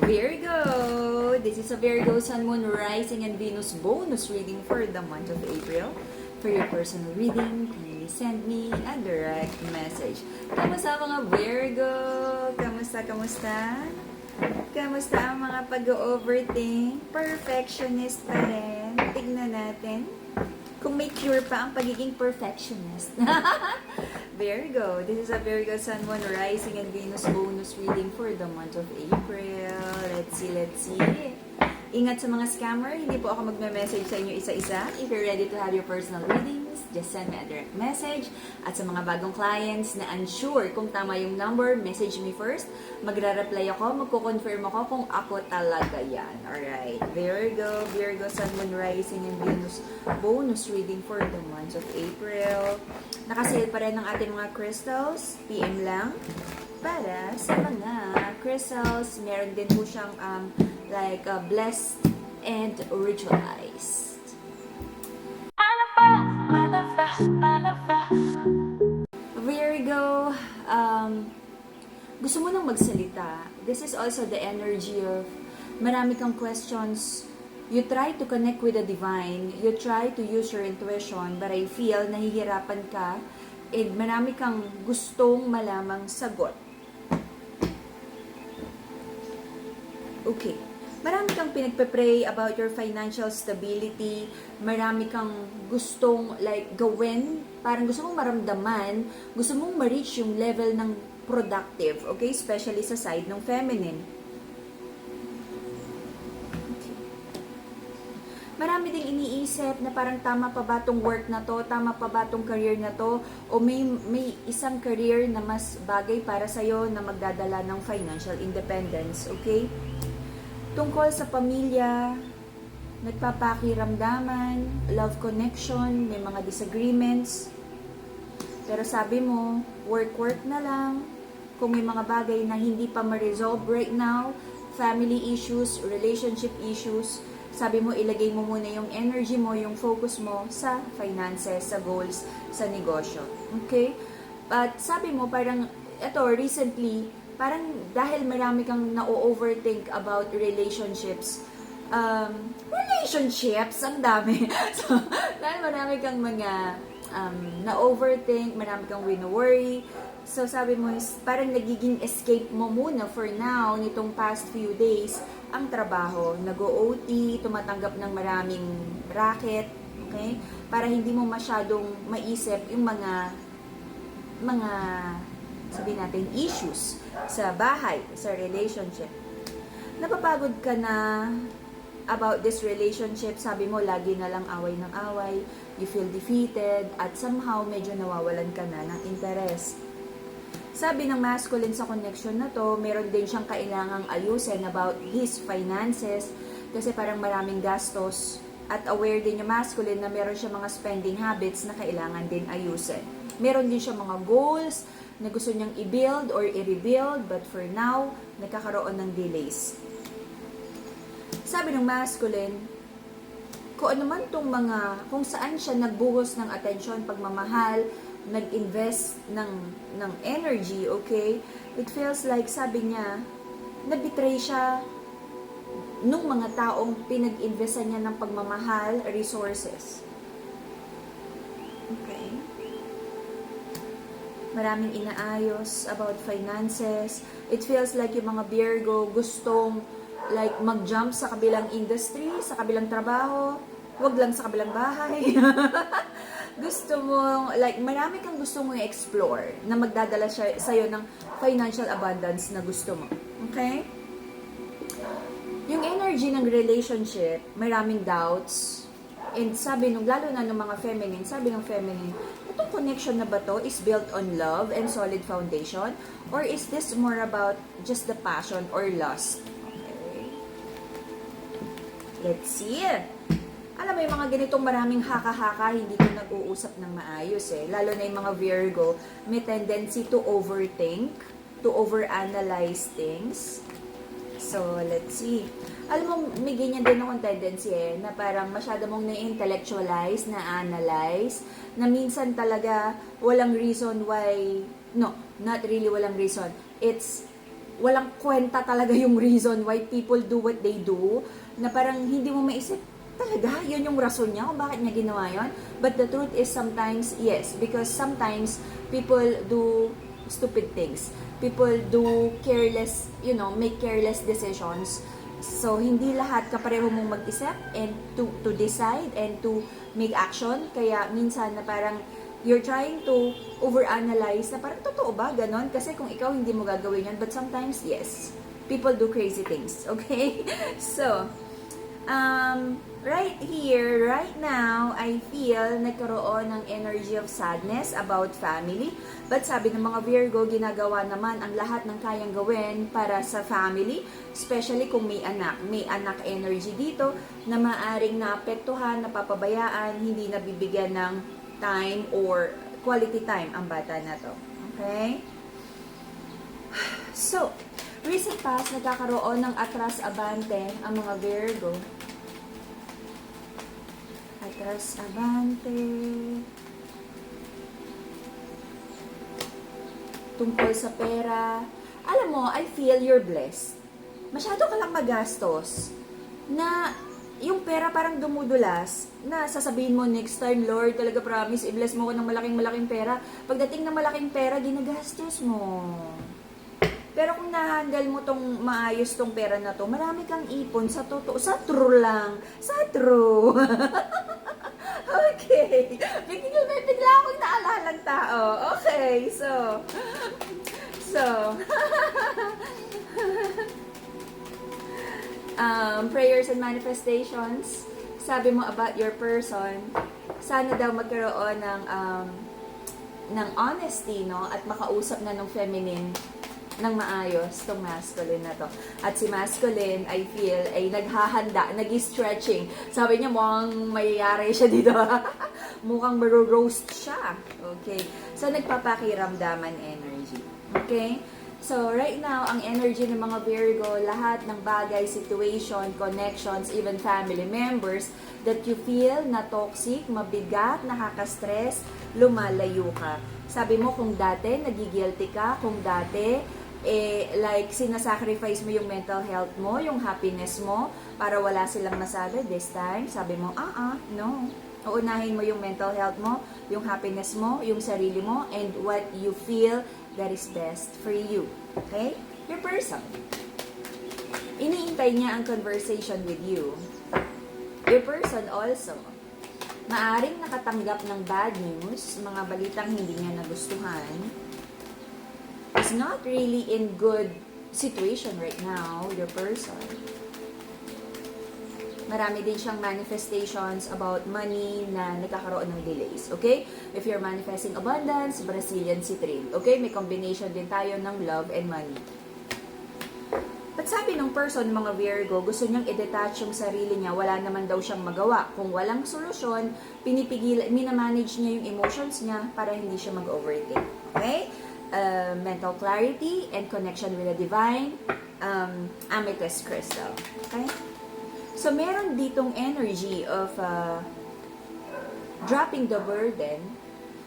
Virgo! This is a Virgo Sun, Moon, Rising, and Venus bonus reading for the month of April. For your personal reading, kindly send me a direct message. Kamusta mga Virgo? Kamusta? Kamusta ang mga pag-overthink? Perfectionist pa rin? Tignan natin kung may cure pa ang pagiging perfectionist. Virgo, this is a Virgo Sun, Moon, Rising, and Venus bonus reading for the month of April. Let's see. Ingat sa mga scammer, hindi po ako magme-message sa inyo isa-isa. If you're ready to have your personal readings, just send me a direct message. At sa mga bagong clients na unsure kung tama yung number, message me first. Magre-reply ako, magko-confirm ako kung ako talaga yan. Alright, Virgo, Sun, Moon, Rising, and Venus bonus reading for the month of April. Nakasale pa rin ang ating mga crystals, PM lang. Para sa mga crystals, meron din po siyang blessed and ritualized. Virgo, gusto mo nang magsalita. This is also the energy of marami kang questions. You try to connect with the divine. You try to use your intuition, but I feel nahihirapan ka and marami kang gustong malamang sagot. Okay. Marami kang pinagpe-pray about your financial stability. Marami kang gustong gawin. Parang gusto mong maramdaman. Gusto mong ma-reach yung level ng productive. Okay? Especially sa side ng feminine. Okay. Marami ding iniisip na parang tama pa ba tong work na to? Tama pa ba tong career na to? O may isang career na mas bagay para sa'yo na magdadala ng financial independence. Okay? Tungkol sa pamilya, nagpapakiramdaman, love connection, may mga disagreements. Pero sabi mo, work na lang. Kung may mga bagay na hindi pa ma-resolve right now, family issues, relationship issues, sabi mo, ilagay mo muna yung energy mo, yung focus mo sa finances, sa goals, sa negosyo. Okay? But sabi mo, parang, recently, parang dahil marami kang na-overthink about relationships, ang dami. So, dahil marami kang mga na-overthink, marami kang wino-worry. So, sabi mo, parang nagiging escape mo muna for now, nitong past few days, ang trabaho. Nag-OT, tumatanggap ng maraming racket, okay? Para hindi mo masyadong maisip yung mga sabihin natin, issues sa bahay, sa relationship. Napapagod ka na about this relationship, sabi mo, lagi na lang away ng away, you feel defeated, at somehow, medyo nawawalan ka na ng interest. Sabi ng masculine sa connection na to, meron din siyang kailangang ayusin about his finances, kasi parang maraming gastos, at aware din yung masculine na meron siya mga spending habits na kailangan din ayusin. Meron din siya mga goals, na gusto niyang i-build or i-rebuild, but for now, nagkakaroon ng delays. Sabi ng masculine, kung ano man tong kung saan siya nagbuhos ng atensyon, pagmamahal, nag-invest ng energy, okay? It feels like, sabi niya, na-betray siya nung mga taong pinag-investan niya ng pagmamahal, resources. Okay? Maraming inaayos about finances. It feels like yung mga Virgo gustong mag-jump sa kabilang industry, sa kabilang trabaho, wag lang sa kabilang bahay. Gusto mo, marami kang gusto mo i-explore na magdadala sa'yo ng financial abundance na gusto mo. Okay? Yung energy ng relationship, maraming doubts. And sabi lalo na ng mga feminine, sabi ng feminine, itong connection na ba to is built on love and solid foundation? Or is this more about just the passion or lust? Okay. Let's see. Alam mo, yung mga ganitong maraming haka-haka, hindi ko nag-uusap ng maayos eh. Lalo na yung mga Virgo, may tendency to overthink, to overanalyze things. So, let's see. Alam mo, may ganyan din akong tendency na parang masyado mong na-intellectualize, na-analyze, na minsan talaga walang reason why, no, not really walang reason. It's walang kwenta talaga yung reason why people do what they do, na parang hindi mo maisip talaga yun yung rason niya kung bakit niya ginawa yun. But the truth is sometimes, yes, because sometimes people do stupid things. People do careless, make careless decisions. So, hindi lahat kapareho mong mag-isip and to decide and to make action. Kaya minsan na parang you're trying to overanalyze na parang totoo ba ganon? Kasi kung ikaw hindi mo gagawin yan, but sometimes, yes, people do crazy things, okay? So, right here, right now, I feel nagkaroon ng energy of sadness about family. But sabi ng mga Virgo, ginagawa naman ang lahat ng kayang gawin para sa family, especially kung may anak. May anak energy dito na maaring naapektuhan, napapabayaan, hindi nabibigyan ng time or quality time ang bata na to. Okay? So, recent past, nagkakaroon ng atras abante ang mga Virgo. Atras abante. Tungkol sa pera. Alam mo, I feel you're blessed. Masyado ka lang magastos na yung pera parang dumudulas na sasabihin mo next time, Lord, talaga promise, i-bless mo ko ng malaking pera. Pagdating ng malaking pera, ginagastos mo. Pero kung na-handle mo tong maayos tong pera na to, marami kang ipon sa totoo, sa true lang. Sa true. Okay. Bigla akong naalalang tao. Okay, so, prayers and manifestations. Sabi mo about your person, sana daw magkaroon ng honesty, no? At makausap na ng feminine ng maayos tong masculine na to. At si masculine, I feel, ay naghahanda, nag-stretching. Sabi niya, mukhang mayayari siya dito. Mukhang maro-roast siya. Okay? So, nagpapakiramdaman energy. Okay? So, right now, ang energy ng mga Virgo, lahat ng bagay, situation, connections, even family members that you feel na toxic, mabigat, nakaka-stress, lumalayo ka. Sabi mo, kung dati, nagigilty ka, kung dati, like, sinasacrifice mo yung mental health mo, yung happiness mo, para wala silang masabi this time, sabi mo, no. Uunahin mo yung mental health mo, yung happiness mo, yung sarili mo, and what you feel that is best for you. Okay? Your person. Iniintay niya ang conversation with you. Your person also. Maaring nakatanggap ng bad news, mga balitang hindi niya nagustuhan, is not really in good situation right now, your person. Marami din siyang manifestations about money na nagkakaroon ng delays. Okay? If you're manifesting abundance, Brazilian citrine. Okay? May combination din tayo ng love and money. But sabi ng person, mga Virgo, gusto niyang i-detach yung sarili niya, wala naman daw siyang magawa. Kung walang solusyon, minamanage niya yung emotions niya para hindi siya mag-overthink. Okay? Mental clarity and connection with the divine, amethyst crystal. Okay? So, meron ditong energy of dropping the burden.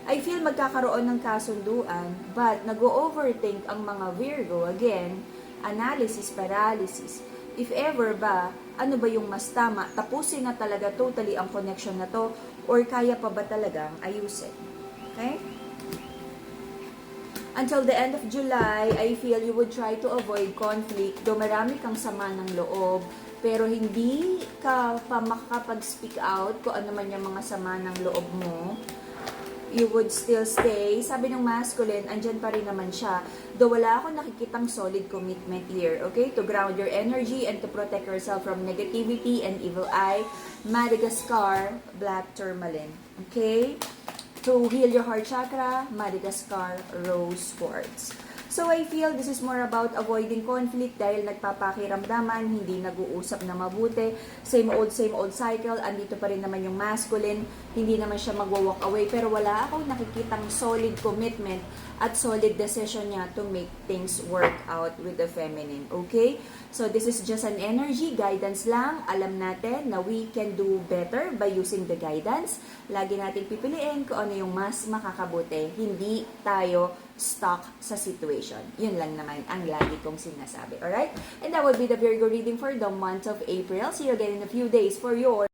I feel magkakaroon ng kasunduan, but nag-overthink ang mga Virgo. Again, analysis, paralysis. If ever ba, ano ba yung mas tama? Tapusin na talaga totally ang connection na to, or kaya pa ba talagang ayusin? Okay? Until the end of July, I feel you would try to avoid conflict, though marami kang sama ng loob, pero hindi ka pa makakapag-speak out kung ano man yung mga sama ng loob mo. You would still stay. Sabi ng masculine, andyan pa rin naman siya. Though wala akong nakikitang solid commitment here, okay? To ground your energy and to protect yourself from negativity and evil eye. Madagascar, black tourmaline. Okay? To heal your heart chakra, Madagascar, rose quartz. So I feel this is more about avoiding conflict dahil nagpapakiramdaman, hindi nag-uusap na mabuti. Same old cycle. Andito pa rin naman yung masculine. hindi naman siya magwa-walk away, pero wala akong nakikitang solid commitment at solid decision niya to make things work out with the feminine. Okay? So this is just an energy, guidance lang. Alam natin na we can do better by using the guidance. Lagi natin pipiliin kung ano yung mas makakabuti. Hindi tayo stuck sa situation. Yun lang naman ang lagi kong sinasabi. Alright? And that would be the Virgo reading for the month of April. See you again in a few days for your